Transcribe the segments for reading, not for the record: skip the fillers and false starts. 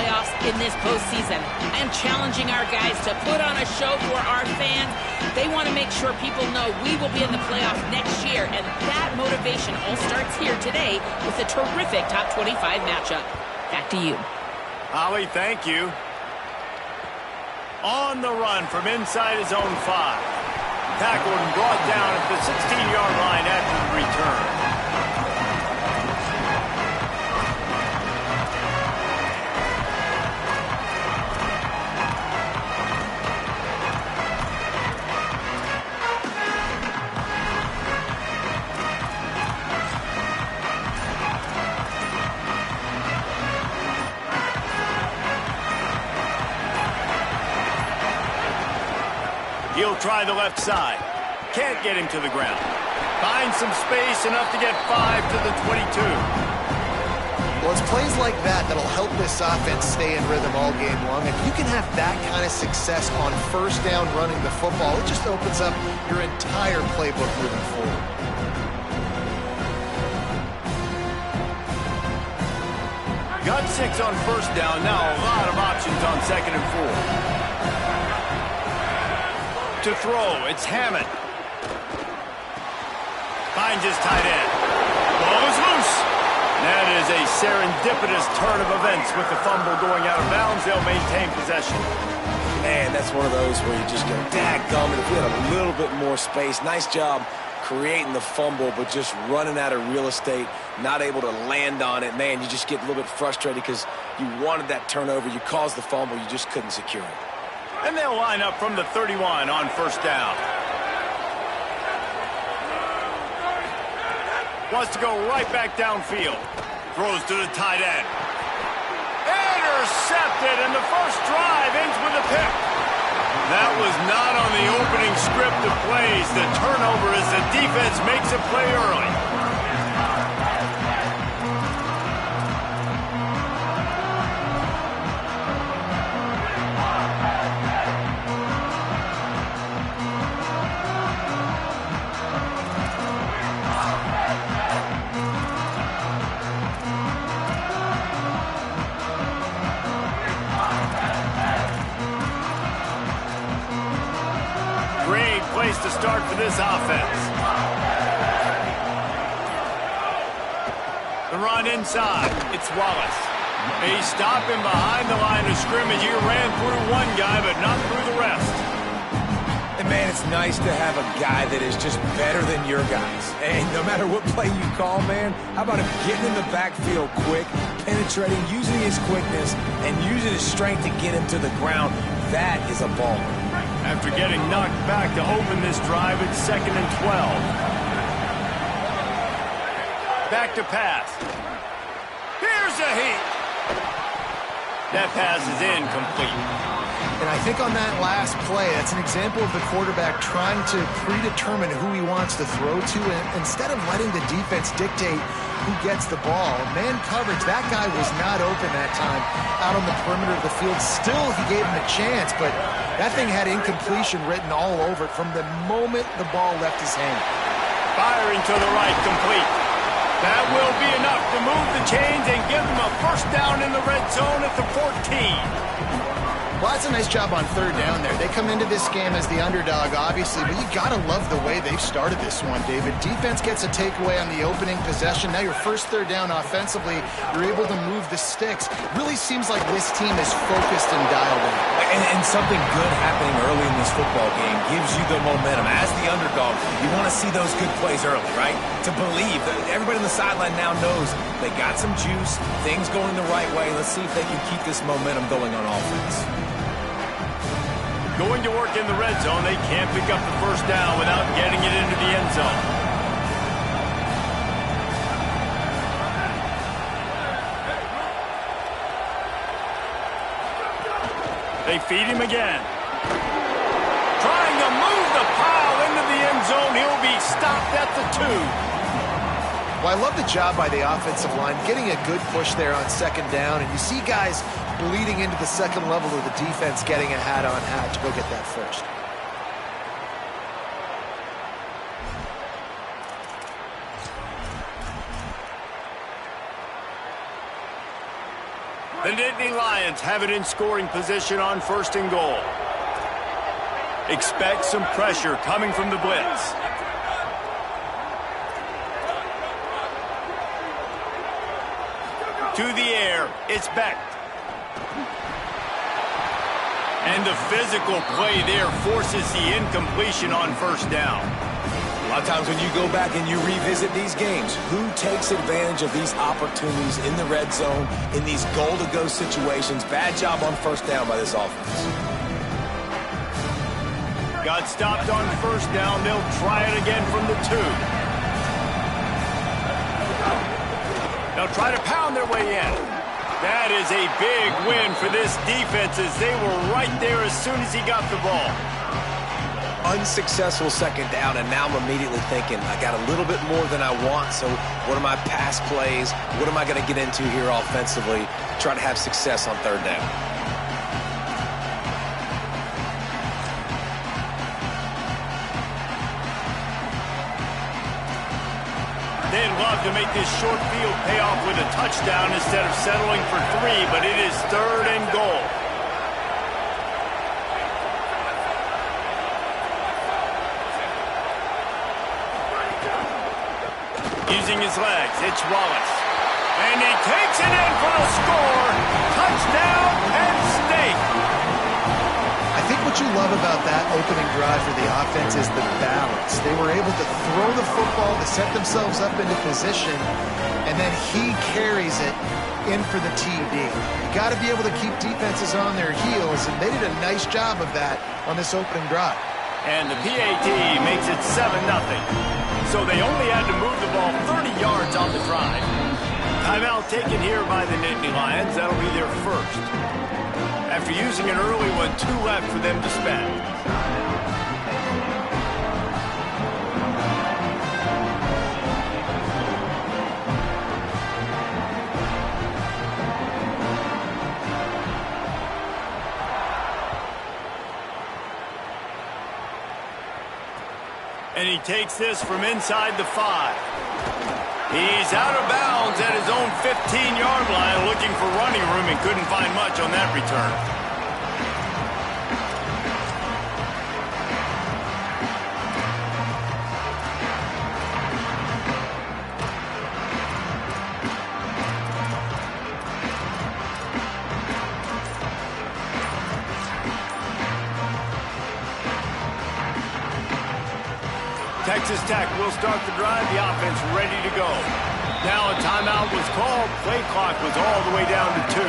playoffs in this postseason. I am challenging our guys to put on a show for our fans. They want to make sure people know we will be in the playoffs next year, and that motivation all starts here today with a terrific top 25 matchup. Back to you. Holly, thank you. On the run from inside his own 5. Tackled and brought down at the 16-yard line after the return. He'll try the left side. Can't get him to the ground. Finds some space, enough to get 5 to the 22. Well, it's plays like that that'll help this offense stay in rhythm all game long. If you can have that kind of success on first down running the football, it just opens up your entire playbook moving forward. Got 6 on first down. Now a lot of options on 2nd and 4. To throw, it's Hammond. Finds his tight end. Ball is loose. That is a serendipitous turn of events with the fumble going out of bounds. They'll maintain possession. Man, that's one of those where you just go, dadgummit, if we had a little bit more space. Nice job creating the fumble, but just running out of real estate, not able to land on it. Man, you just get a little bit frustrated because you wanted that turnover. You caused the fumble. You just couldn't secure it. And they'll line up from the 31 on first down. Wants to go right back downfield. Throws to the tight end. Intercepted, and the first drive ends with a pick. That was not on the opening script of plays. The turnover as the defense makes a play early. Place to start for this offense. The run inside. It's Wallace. They stop him behind the line of scrimmage. He ran through one guy, but not through the rest. And man, it's nice to have a guy that is just better than your guys. And no matter what play you call, man, how about him getting in the backfield quick, penetrating, using his quickness, and using his strength to get him to the ground? That is a baller. After getting knocked back to open this drive, it's 2nd and 12. Back to pass. Here's a heat. That pass is incomplete. And I think on that last play, that's an example of the quarterback trying to predetermine who he wants to throw to, and instead of letting the defense dictate who gets the ball. Man coverage, that guy was not open that time out on the perimeter of the field. Still, he gave him a chance, but that thing had incompletion written all over it from the moment the ball left his hand. Firing to the right, complete. That will be enough to move the chains and give them a first down in the red zone at the 14. Well, that's a nice job on third down there. They come into this game as the underdog, obviously, but you got to love the way they've started this one, David. Defense gets a takeaway on the opening possession. Now your first third down offensively, you're able to move the sticks. Really seems like this team is focused and dialed in. And something good happening early in this football game gives you the momentum. As the underdog, you want to see those good plays early, right? To believe that everybody on the sideline now knows they got some juice, things going the right way. Let's see if they can keep this momentum going on offense. Going to work in the red zone, they can't pick up the first down without getting it into the end zone. They feed him again. Trying to move the pile into the end zone. He'll be stopped at the 2. Well, I love the job by the offensive line, getting a good push there on second down, and you see guys bleeding into the second level of the defense getting a hat-on-hat to go get that first. The Nittany Lions have it in scoring position on 1st and goal. Expect some pressure coming from the blitz. To the air, it's Beck. And the physical play there forces the incompletion on 1st down. A lot of times when you go back and you revisit these games, who takes advantage of these opportunities in the red zone, in these goal-to-go situations? Bad job on 1st down by this offense. Got stopped on 1st down. They'll try it again from the 2. They'll try to pound their way in. That is a big win for this defense as they were right there as soon as he got the ball. Unsuccessful 2nd down, and now I'm immediately thinking, I got a little bit more than I want, so what are my pass plays? What am I going to get into here offensively to try to have success on 3rd down? They'd love to make this short field pay off with a touchdown instead of settling for 3, but it is 3rd and goal. Using his legs, it's Wallace. And he takes it in for the score. Touchdown, Penn State. I think what you love about that opening drive for the offense is the balance. They were able to throw the football to set themselves up into position, and then he carries it in for the TD. You got to be able to keep defenses on their heels, and they did a nice job of that on this opening drive. And the PAT makes it 7-0. So they only had to move the ball 30 yards on the drive. Timeout taken here by the Nittany Lions. That'll be their 1st. After using an early one, 2 left for them to spend. And he takes this from inside the 5. He's out of bounds at his own 15-yard line, looking for running room and couldn't find much on that return. Texas Tech will start the drive. The offense ready to go. Now a timeout was called. Play clock was all the way down to 2.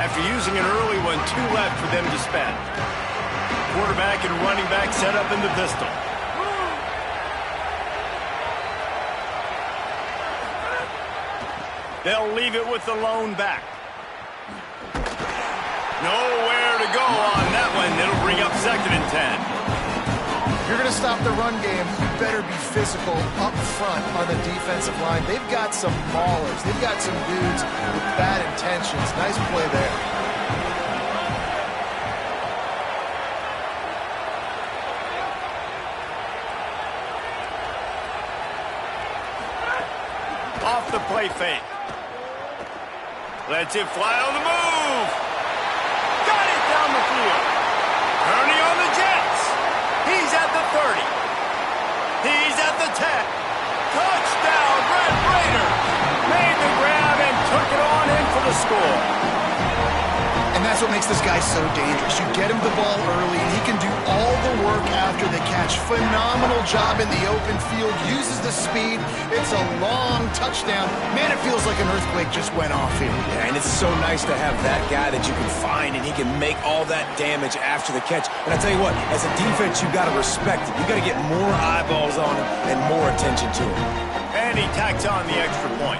After using an early one, 2 left for them to spend. Quarterback and running back set up in the pistol. They'll leave it with the lone back. Nowhere to go on that one. It'll bring up 2nd and 10. If you're going to stop the run game, you better be physical up front on the defensive line. They've got some maulers. They've got some dudes with bad intentions. Nice play there. Off the play fake. Lets it fly on the move. Got it down the field. Tourney on the Jets. He's at the 30. He's at the 10. Touchdown, Red Raiders. Made the grab and took it on in for the score. And that's what makes this guy so dangerous. You get him the ball early, and he can do all the work after the catch. Phenomenal job in the open field. Uses the speed. It's a long touchdown. Man, it feels like an earthquake just went off here. Yeah, and it's so nice to have that guy that you can find, and he can make all that damage after the catch. And I tell you what, as a defense, you got to respect it. You got to get more eyeballs on him and more attention to him. And he tacks on the extra point.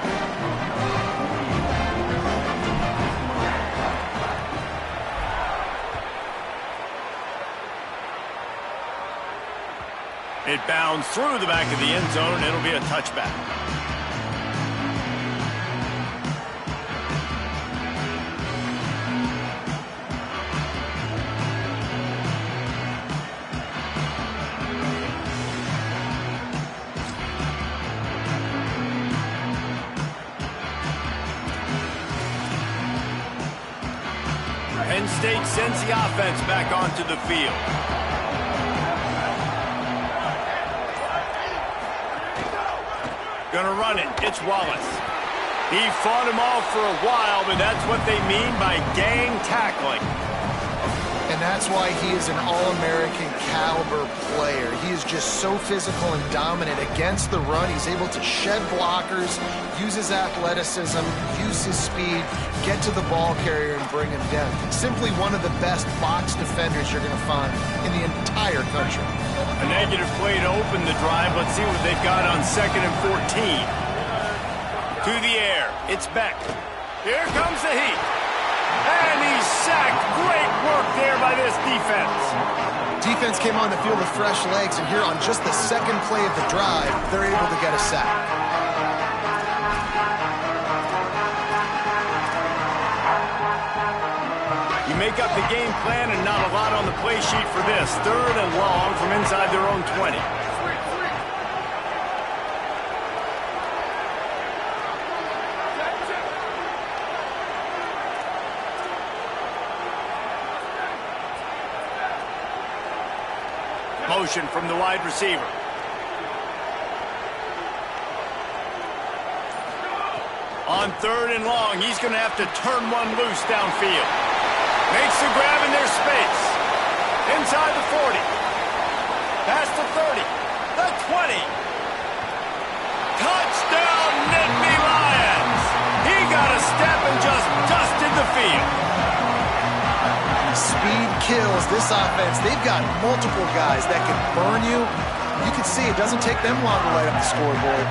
It bounds through the back of the end zone, and it'll be a touchback. Penn State sends the offense back onto the field. Gonna run it. It's Wallace. He fought him off for a while, but that's what they mean by gang tackling. And that's why he is an All-American caliber player. He is just so physical and dominant against the run. He's able to shed blockers, use his athleticism, use his speed, get to the ball carrier and bring him down. Simply one of the best box defenders you're going to find in the entire country. A negative play to open the drive. Let's see what they've got on 2nd and 14. To the air. It's Beck. Here comes the heat. And he's sacked. Great work there by this defense. Defense came on the field with fresh legs, and here on just the second play of the drive, they're able to get a sack. You make up the game plan and not a lot on the play sheet for this. 3rd and long from inside their own 20. Motion from the wide receiver. On 3rd and long, he's going to have to turn one loose downfield. Makes the grab in their space. Inside the 40. Past the 30. The 20. Touchdown, Nittany Lions! He got a step and just dusted the field. Speed kills this offense. They've got multiple guys that can burn you. You can see it doesn't take them long to light up the scoreboard.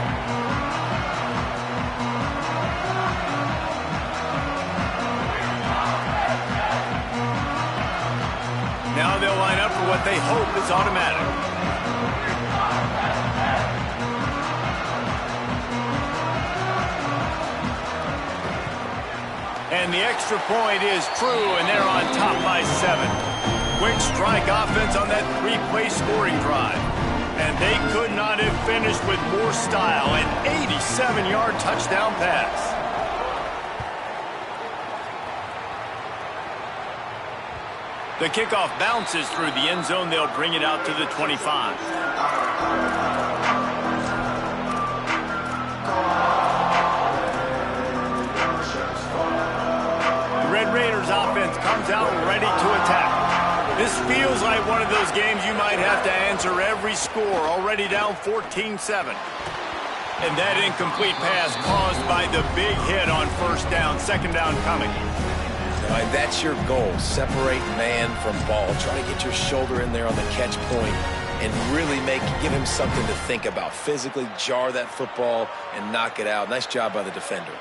Now they'll line up for what they hope is automatic. And the extra point is true, and they're on top by 7. Quick strike offense on that 3-play scoring drive. And they could not have finished with more style. An 87-yard touchdown pass. The kickoff bounces through the end zone. They'll bring it out to the 25. Raiders offense comes out ready to attack. This feels like one of those games you might have to answer every score. Already down 14-7. And that incomplete pass caused by the big hit on 1st down. 2nd down coming. All right, that's your goal. Separate man from ball. Try to get your shoulder in there on the catch point and really give him something to think about. Physically jar that football and knock it out. Nice job by the defender.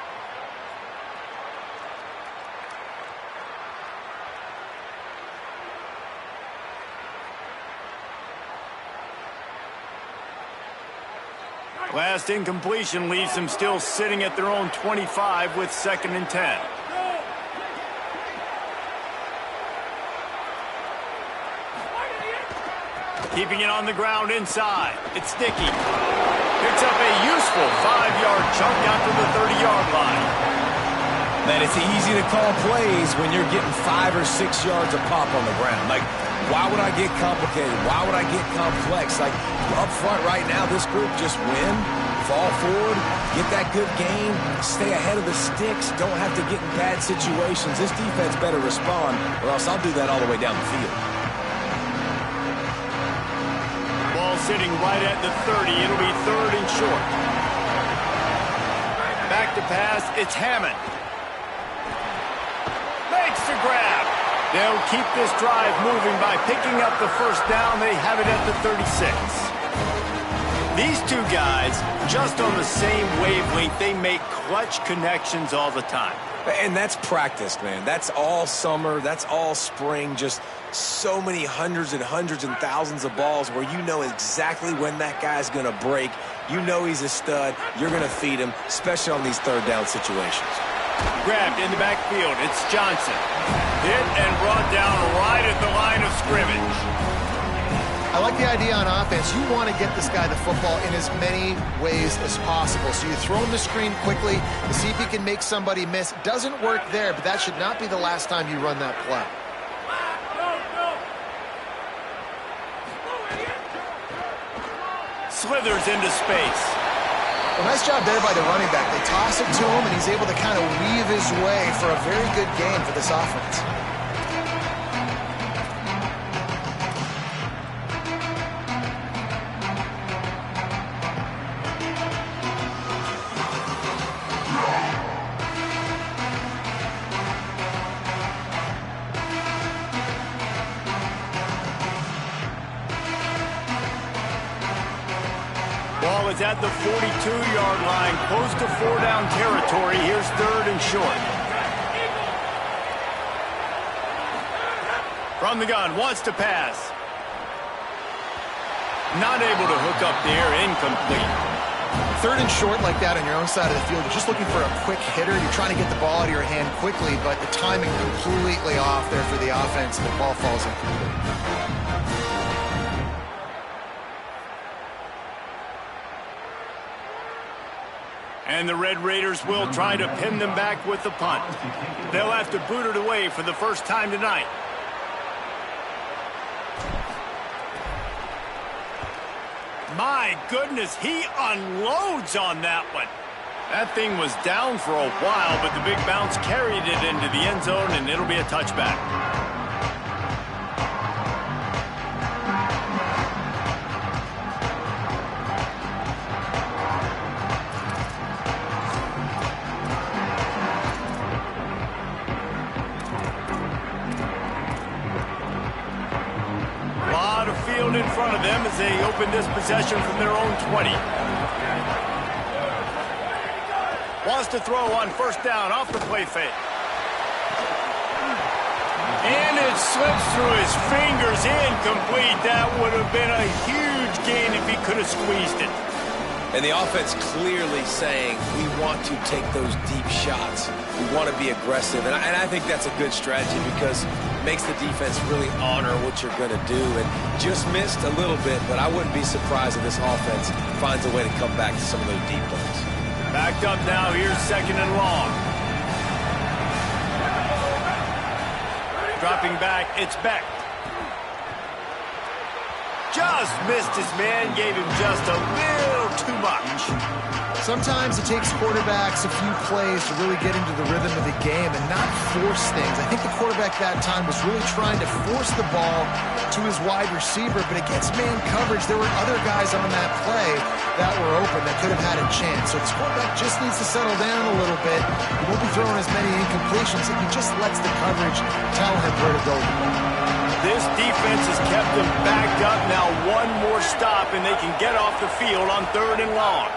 Last incompletion leaves them still sitting at their own 25 with 2nd and 10. Keeping it on the ground inside. It's Dickey. Picks up a useful 5-yard chunk out to the 30-yard line. Man, it's easy to call plays when you're getting 5 or 6 yards of pop on the ground. Like, why would I get complicated? Why would I get complex? Like, up front right now, this group just win, fall forward, get that good game, stay ahead of the sticks, don't have to get in bad situations. This defense better respond, or else I'll do that all the way down the field. Ball sitting right at the 30. It'll be 3rd and short. Back to pass. It's Hammond. Makes the grab. They'll keep this drive moving by picking up the 1st down. They have it at the 36. These two guys, just on the same wavelength, they make clutch connections all the time. And that's practice, man. That's all summer. That's all spring. Just so many hundreds and thousands of balls where you know exactly when that guy's going to break. You know he's a stud. You're going to feed him, especially on these 3rd down situations. Grabbed in the backfield. It's Johnson. Hit and brought down right at the line of scrimmage. I like the idea on offense. You want to get this guy the football in as many ways as possible. So you throw him the screen quickly to see if he can make somebody miss. Doesn't work there, but that should not be the last time you run that play. Slithers into space. Well, nice job there by the running back. They toss it to him, and he's able to kind of weave his way for a very good gain for this offense. Ball is at the 42-yard line, close to 4-down territory. Here's 3rd and short. From the gun, wants to pass. Not able to hook up there, incomplete. 3rd and short like that on your own side of the field. You're just looking for a quick hitter. You're trying to get the ball out of your hand quickly, but the timing completely off there for the offense, and the ball falls incomplete. And the Red Raiders will try to pin them back with the punt. They'll have to boot it away for the first time tonight. My goodness, he unloads on that one. That thing was down for a while, but the big bounce carried it into the end zone, and it'll be a touchback. In front of them as they open this possession from their own 20. Wants to throw on 1st down off the play fake. And it slips through his fingers, incomplete. That would have been a huge gain if he could have squeezed it. And the offense clearly saying, we want to take those deep shots. We want to be aggressive. And I think that's a good strategy because it makes the defense really honor what you're going to do. And just missed a little bit, but I wouldn't be surprised if this offense finds a way to come back to some of those deep plays. Backed up now. Here's 2nd and long. Dropping back. It's Beck. Just missed his man, gave him just a little too much. Sometimes it takes quarterbacks a few plays to really get into the rhythm of the game and not force things. I think the quarterback that time was really trying to force the ball to his wide receiver, but against man coverage, there were other guys on that play that were open that could have had a chance. So this quarterback just needs to settle down a little bit. He won't be throwing as many incompletions if he just lets the coverage tell him where to go. This defense has kept them backed up. Now one more stop, and they can get off the field on 3rd and long.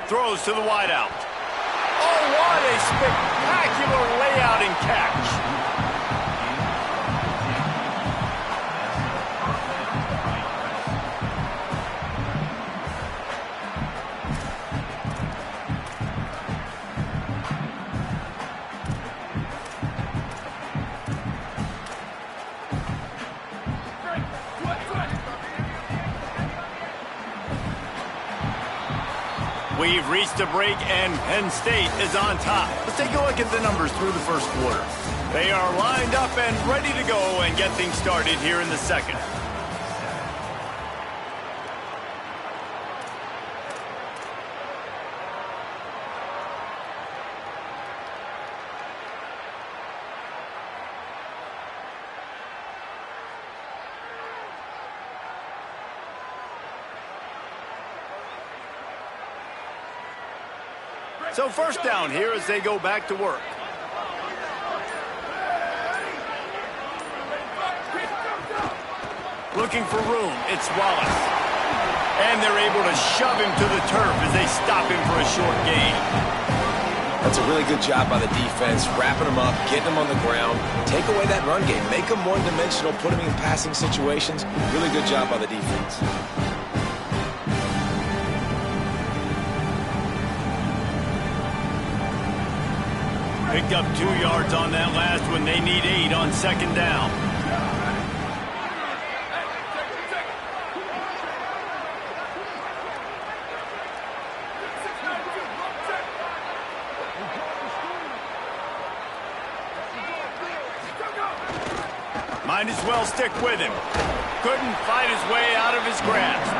Throws to the wideout. Oh, what a spectacular layout and catch. We've reached a break, and Penn State is on top. Let's take a look at the numbers through the 1st quarter. They are lined up and ready to go and get things started here in the 2nd. So 1st down here as they go back to work. Looking for room, it's Wallace. And they're able to shove him to the turf as they stop him for a short gain. That's a really good job by the defense, wrapping him up, getting him on the ground, take away that run game, make him one-dimensional, put him in passing situations. Really good job by the defense. Picked up 2 yards on that last one. They need 8 on 2nd down. Might as well stick with him. Couldn't fight his way out of his grasp.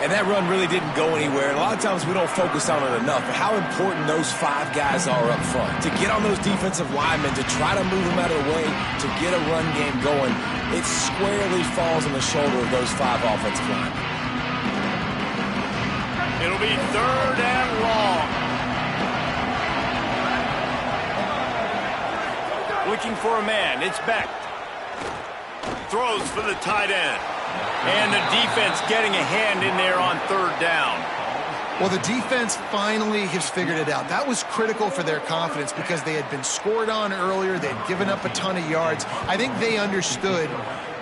And that run really didn't go anywhere. And a lot of times we don't focus on it enough. But how important those 5 guys are up front. To get on those defensive linemen, to try to move them out of the way, to get a run game going, it squarely falls on the shoulder of those 5 offensive linemen. It'll be 3rd and long. Looking for a man. It's Beck. Throws for the tight end. And the defense getting a hand in there on 3rd down. Well, the defense finally has figured it out. That was critical for their confidence because they had been scored on earlier. They had given up a ton of yards. I think they understood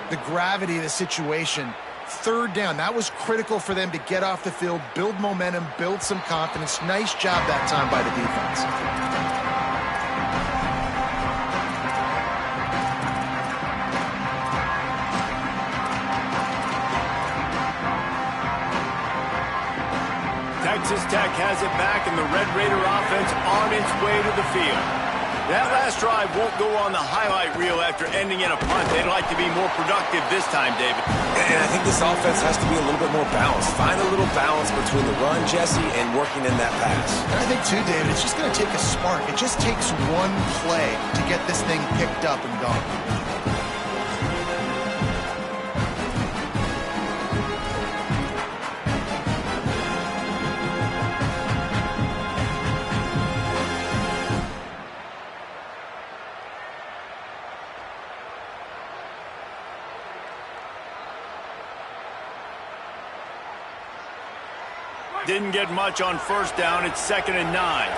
the gravity of the situation. 3rd down, that was critical for them to get off the field, build momentum, build some confidence. Nice job that time by the defense. Texas Tech has it back, and the Red Raider offense on its way to the field. That last drive won't go on the highlight reel after ending in a punt. They'd like to be more productive this time, David. And I think this offense has to be a little bit more balanced. Find a little balance between the run, Jesse, and working in that pass. And I think, too, David, it's just going to take a spark. It just takes one play to get this thing picked up and going. Didn't get much on 1st down. It's 2nd and 9.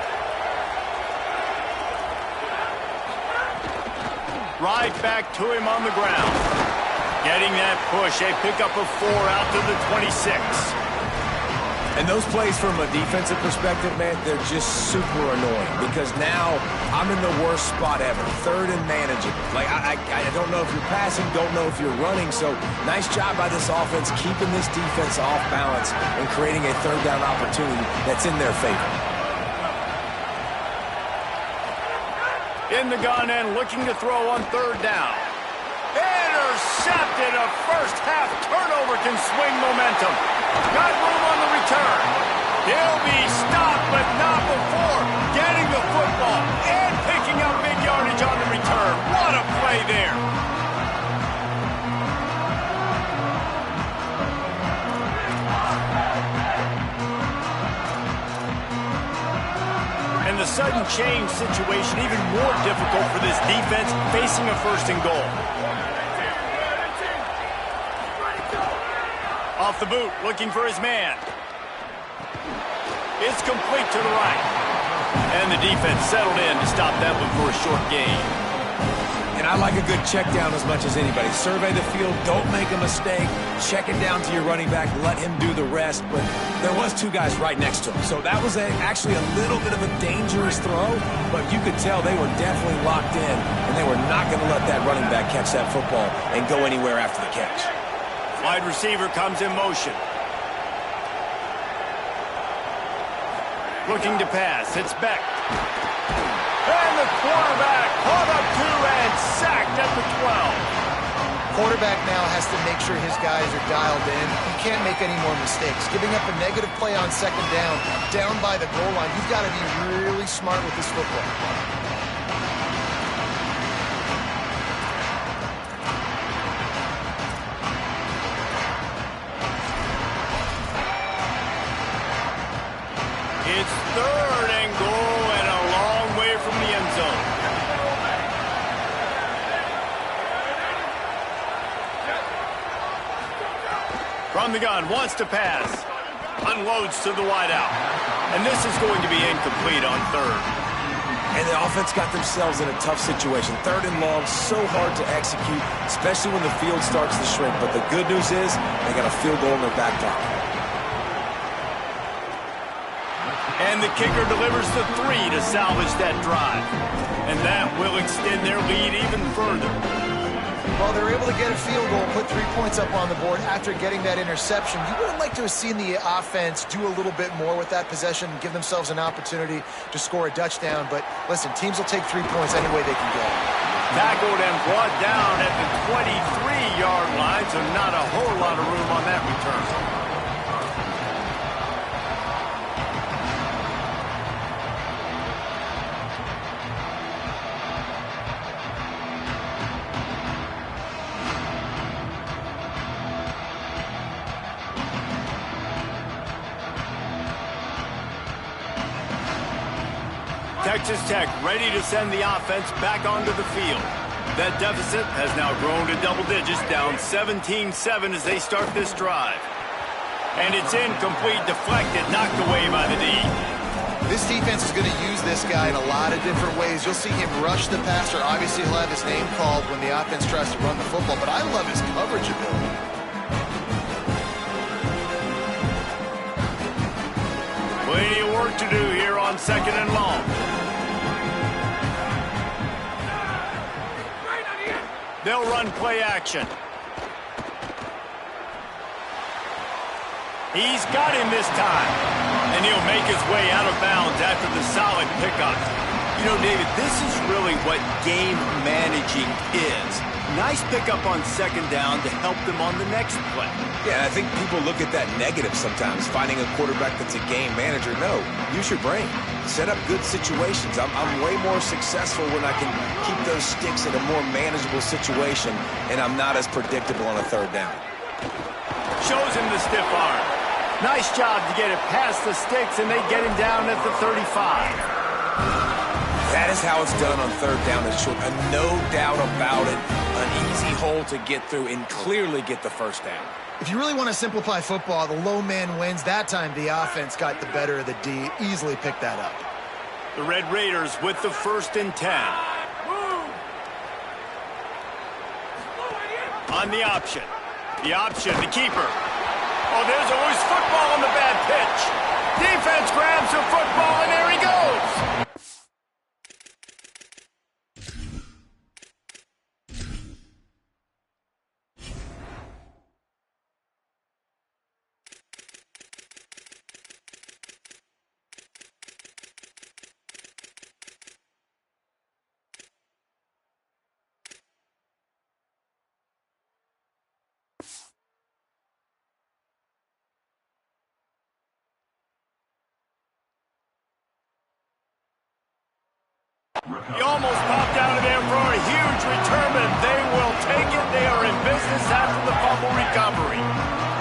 Right back to him on the ground. Getting that push. A pickup of 4 out to the 26. And those plays from a defensive perspective, man, they're just super annoying because now I'm in the worst spot ever. 3rd and manageable. Like, I don't know if you're passing, don't know if you're running. So nice job by this offense keeping this defense off balance and creating a 3rd down opportunity that's in their favor. In the gun and looking to throw on 3rd down. Intercepted. A first half turnover can swing momentum. Got room on the return. He'll be stopped, but not before getting the football and picking up big yardage on the return. What a play there. And the sudden change situation even more difficult for this defense facing a 1st and goal. Off the boot, looking for his man. It's complete to the right. And the defense settled in to stop that one for a short gain. And I like a good check down as much as anybody. Survey the field, don't make a mistake. Check it down to your running back, let him do the rest. But there was 2 guys right next to him. So that was actually a little bit of a dangerous throw, but you could tell they were definitely locked in, and they were not going to let that running back catch that football and go anywhere after the catch. Wide receiver comes in motion. Looking to pass. It's Beck. And the quarterback caught up 2 and sacked at the 12. Quarterback now has to make sure his guys are dialed in. You can't make any more mistakes. Giving up a negative play on 2nd down by the goal line, you've got to be really smart with this football. It's 3rd and goal and a long way from the end zone. From the gun, wants to pass. Unloads to the wideout. And this is going to be incomplete on 3rd. And the offense got themselves in a tough situation. 3rd and long, so hard to execute, especially when the field starts to shrink. But the good news is they got a field goal in their back pocket. And the kicker delivers the 3 to salvage that drive. And that will extend their lead even further. Well, they were able to get a field goal, put 3 points up on the board after getting that interception. You would have liked to have seen the offense do a little bit more with that possession and give themselves an opportunity to score a touchdown. But listen, teams will take 3 points any way they can get. Tackled and brought down at the 23-yard line, so not a whole lot of room on that return. Texas Tech ready to send the offense back onto the field. That deficit has now grown to double digits, down 17-7 as they start this drive. And it's incomplete, deflected, knocked away by the D. This defense is going to use this guy in a lot of different ways. You'll see him rush the passer. Obviously, he'll have his name called when the offense tries to run the football, but I love his coverage ability. Plenty of work to do here on 2nd and long. They'll run play action. He's got him this time. And he'll make his way out of bounds after the solid pickup. You know, David, this is really what game managing is. Nice pickup on 2nd down to help them on the next play. Yeah, I think people look at that negative sometimes, finding a quarterback that's a game manager. No, use your brain. Set up good situations. I'm way more successful when I can keep those sticks in a more manageable situation, and I'm not as predictable on a 3rd down. Shows him the stiff arm. Nice job to get it past the sticks, and they get him down at the 35. That is how it's done on 3rd down and short. No doubt about it. An easy hole to get through and clearly get the 1st down. If you really want to simplify football, the low man wins. That time, the offense got the better of the D. Easily picked that up. The Red Raiders with the 1st and 10. On the option. The keeper. Oh, there's always football on the bad pitch. Defense grabs the football, and there he goes. He almost popped out of there for a huge return, and they will take it. They are in business after the fumble recovery.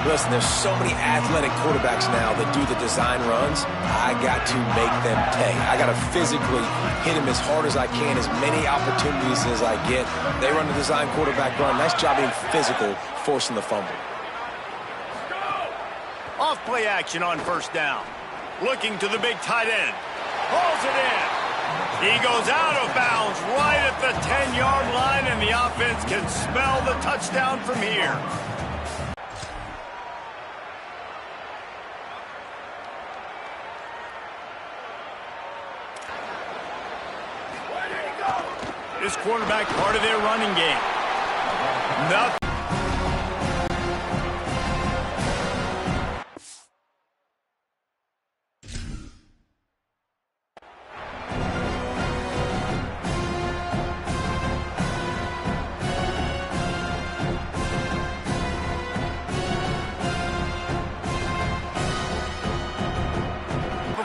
Listen, there's so many athletic quarterbacks now that do the design runs. I got to make them pay. I got to physically hit them as hard as I can, as many opportunities as I get. They run the design quarterback run. Nice job being physical, forcing the fumble. Off play action on 1st down. Looking to the big tight end. Hauls it in. He goes out of bounds right at the 10-yard line, and the offense can smell the touchdown from here. This quarterback part of their running game. Nothing.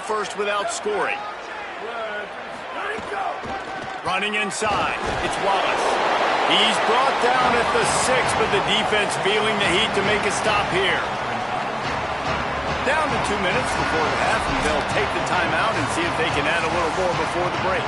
First without scoring. Running inside. It's Wallace. He's brought down at the 6, but the defense feeling the heat to make a stop here. Down to 2 minutes before the half, and they'll take the timeout and see if they can add a little more before the break.